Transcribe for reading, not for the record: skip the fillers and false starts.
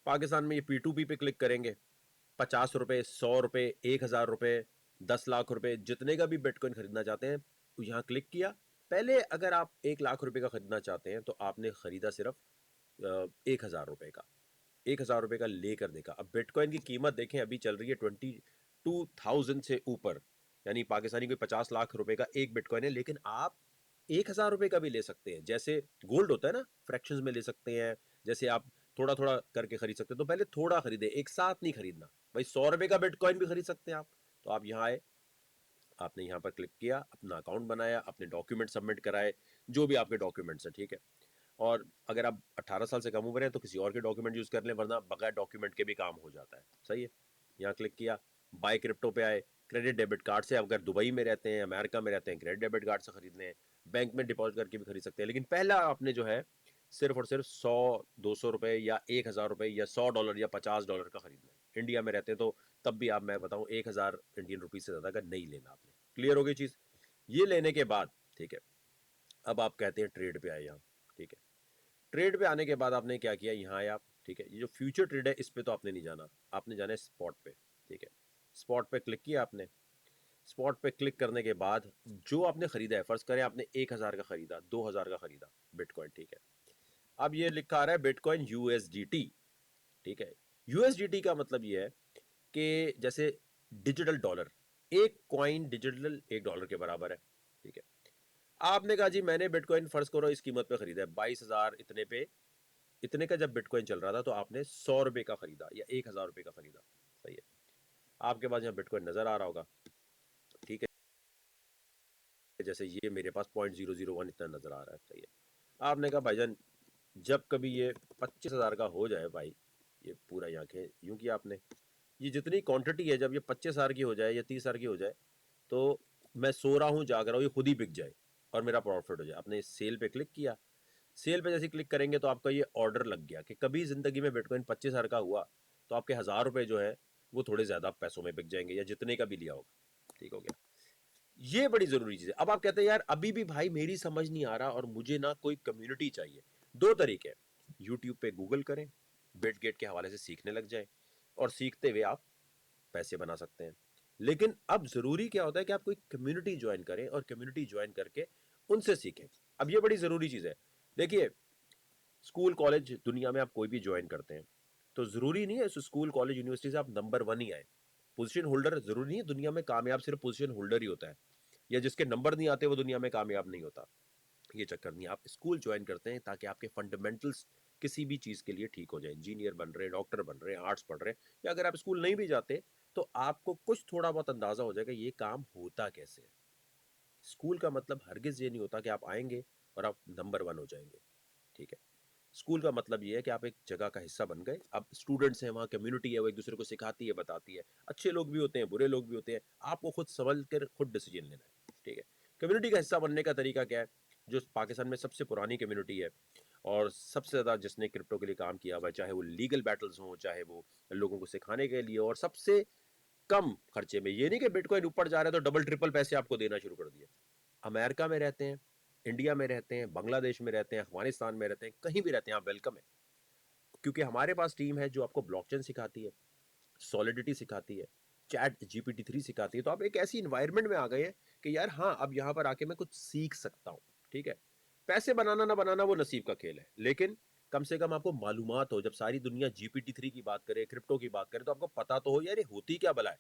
पाकिस्तान में ये P2P पे क्लिक करेंगे, 50 रुपए, 100 रुपए, 1000 रुपए, 10 लाख रुपए, जितने का भी बिटकॉइन खरीदना चाहते हैं तो यहां क्लिक किया। पहले अगर आप 1 लाख रुपए का खरीदना चाहते हैं तो आपने खरीदा सिर्फ 1000 रुपए का, 1000 रुपए का लेकर देखा। अब बिटकॉइन की कीमत देखें, अभी चल रही है 22,000 से ऊपर, यानी पाकिस्तानी कोई 50 लाख रुपए का एक बिटकॉइन है। लेकिन आप 1000 रुपए का भी ले सकते हैं, जैसे गोल्ड होता है ना, फ्रैक्शंस में ले सकते हैं। जैसे आप थोड़ा थोड़ा करके खरीद सकते हैं, तो पहले थोड़ा खरीदे, एक साथ नहीं खरीदना भाई। 100 रुपए का बिटकॉइन भी खरीद सकते हैं आप। तो आप यहाँ आए, आपने यहाँ पर क्लिक किया, अपना अकाउंट बनाया, अपने डॉक्यूमेंट सबमिट कराए, जो भी आपके डॉक्यूमेंट्स हैं, ठीक है। और अगर आप 18 साल से कम उम्र है तो किसी और के डॉक्यूमेंट यूज कर लें, वरना बगैर डॉक्यूमेंट के भी काम हो जाता है। सही है। यहाँ क्लिक किया, बाय क्रिप्टो पे आए, क्रेडिट डेबिट कार्ड से, अगर दुबई में रहते हैं, अमेरिका में रहते हैं, क्रेडिट डेबिट कार्ड से खरीद लें, बैंक में डिपॉजिट करके भी खरीद सकते हैं। लेकिन पहला आपने जो है सिर्फ और सिर्फ 100, 200 रुपए या 1000 रुपए या $100 या $50 का खरीदना है। इंडिया में रहते हैं तो तब भी आप, मैं बताऊं, 1000 इंडियन रुपीज से ज्यादा का नहीं लेना आपने। क्लियर हो गई चीज। ये लेने के बाद, ठीक है, अब आप कहते हैं ट्रेड पे आए यहाँ, ठीक है। ट्रेड पे आने के बाद आपने क्या किया, यहाँ आए आप, ठीक है। ये जो फ्यूचर ट्रेड है इस पे तो आपने नहीं जाना, आपने जाना है स्पॉट पे, ठीक है। स्पॉट पे क्लिक किया आपने। स्पॉट पे क्लिक करने के बाद जो आपने खरीदा है, फर्ज करें आपने 1000 का खरीदा, 2000 का खरीदा बिटकॉइन, ठीक है। अब ये लिखा आ रहा है बिटकॉइन यूएसडीटी, ठीक है। यूएसडीटी का मतलब ये है कि जैसे डिजिटल डॉलर, एक कॉइन डिजिटल $1 के बराबर है, ठीक है। आपने कहा जी मैंने बिटकॉइन फर्ज करो इस कीमत पे खरीदा है, 22,000 इतने पे, इतने का जब बिटकॉइन चल रहा था तो आपने 100 रुपए का खरीदा या 1000 रुपए का खरीदा। सही है। आपके पास यहाँ बिटकॉइन नजर आ रहा होगा, ठीक है। जैसे ये मेरे पास 0.001 इतना नजर आ रहा है। सही है। आपने कहा भाईजान जब कभी ये 25,000 का हो जाए भाई, ये पूरा यहाँ के यूं किया आपने, ये जितनी क्वांटिटी है जब ये 25,000 की हो जाए या 30,000 की हो जाए, तो मैं सो रहा हूँ जाग रहा हूँ, ये खुद ही बिक जाए और मेरा प्रॉफिट हो जाए। आपने सेल पे क्लिक किया। सेल पे जैसे क्लिक करेंगे तो आपका ये ऑर्डर लग गया कि कभी जिंदगी में बिटकॉइन 25,000 का हुआ तो आपके 1000 रुपए जो है वो थोड़े ज्यादा पैसों में बिक जाएंगे, या जितने का भी लिया होगा। ठीक हो गया। ये बड़ी जरूरी चीज है। अब आप कहते हैं यार अभी भी भाई मेरी समझ नहीं आ रहा और मुझे ना कोई कम्युनिटी चाहिए। दो तरीके हैं, यूट्यूब पे गूगल करें, बिटगेट के हवाले से सीखने लग जाए, और सीखते हुए आप पैसे बना सकते हैं। लेकिन अब जरूरी क्या होता है कि आप कोई कम्युनिटी ज्वाइन करें और कम्युनिटी ज्वाइन करके उनसे सीखें। अब ये बड़ी जरूरी चीज है। देखिए, स्कूल कॉलेज दुनिया में आप कोई भी ज्वाइन करते हैं तो जरूरी नहीं है उस स्कूल कॉलेज यूनिवर्सिटी से आप नंबर 1 ही आए। पोजीशन होल्डर जरूरी नहीं है दुनिया में कामयाब सिर्फ पोजीशन होल्डर ही होता है, या जिसके नंबर नहीं आते वो दुनिया में कामयाब नहीं होता। ये चक्कर नहीं। आप स्कूल ज्वाइन करते हैं ताकि आपके फंडामेंटल्स किसी भी चीज के लिए ठीक हो जाए। इंजीनियर बन रहे हैं, डॉक्टर बन रहे हैं, आर्ट्स पढ़ रहे हैं, या अगर आप स्कूल नहीं भी जाते तो आपको कुछ थोड़ा बहुत अंदाजा हो जाएगा ये काम होता कैसे है। स्कूल का मतलब हरगिज ये नहीं होता कि आप आएंगे और आप नंबर 1 हो जाएंगे, ठीक है। स्कूल का मतलब ये है कि आप एक जगह का हिस्सा बन गए। अब स्टूडेंट्स हैं, वहाँ कम्युनिटी है, वो एक दूसरे को सिखाती है, बताती है। अच्छे लोग भी होते हैं, बुरे लोग भी होते हैं, आपको खुद समझ कर खुद डिसीजन लेना है, ठीक है। कम्युनिटी का हिस्सा बनने का तरीका क्या है? जो पाकिस्तान में सबसे पुरानी कम्युनिटी है और सबसे ज़्यादा जिसने क्रिप्टो के लिए काम किया हुआ है, चाहे वो लीगल बैटल्स हों, चाहे वो लोगों को सिखाने के लिए, और सबसे कम खर्चे में, ये नहीं कि बिटकॉइन ऊपर जा रहा है तो डबल ट्रिपल पैसे आपको देना शुरू कर दिए। अमेरिका में रहते हैं, इंडिया में रहते हैं, बांग्लादेश में रहते हैं, अफगानिस्तान में रहते हैं, कहीं भी रहते हैं, आप वेलकम है। क्योंकि हमारे पास टीम है जो आपको ब्लॉकचेन सिखाती है, सॉलिडिटी सिखाती है, चैट GPT-3 सिखाती है। तो आप एक ऐसी इन्वायरमेंट में आ गए हैं कि यार हाँ, अब यहां पर आके मैं कुछ सीख सकता हूं, ठीक है। पैसे बनाना ना बनाना वो नसीब का खेल है, लेकिन कम से कम आपको मालूमात हो। जब सारी दुनिया GPT-3 की बात करे, क्रिप्टो की बात करे, तो आपको पता तो हो यार ये होती क्या भला है।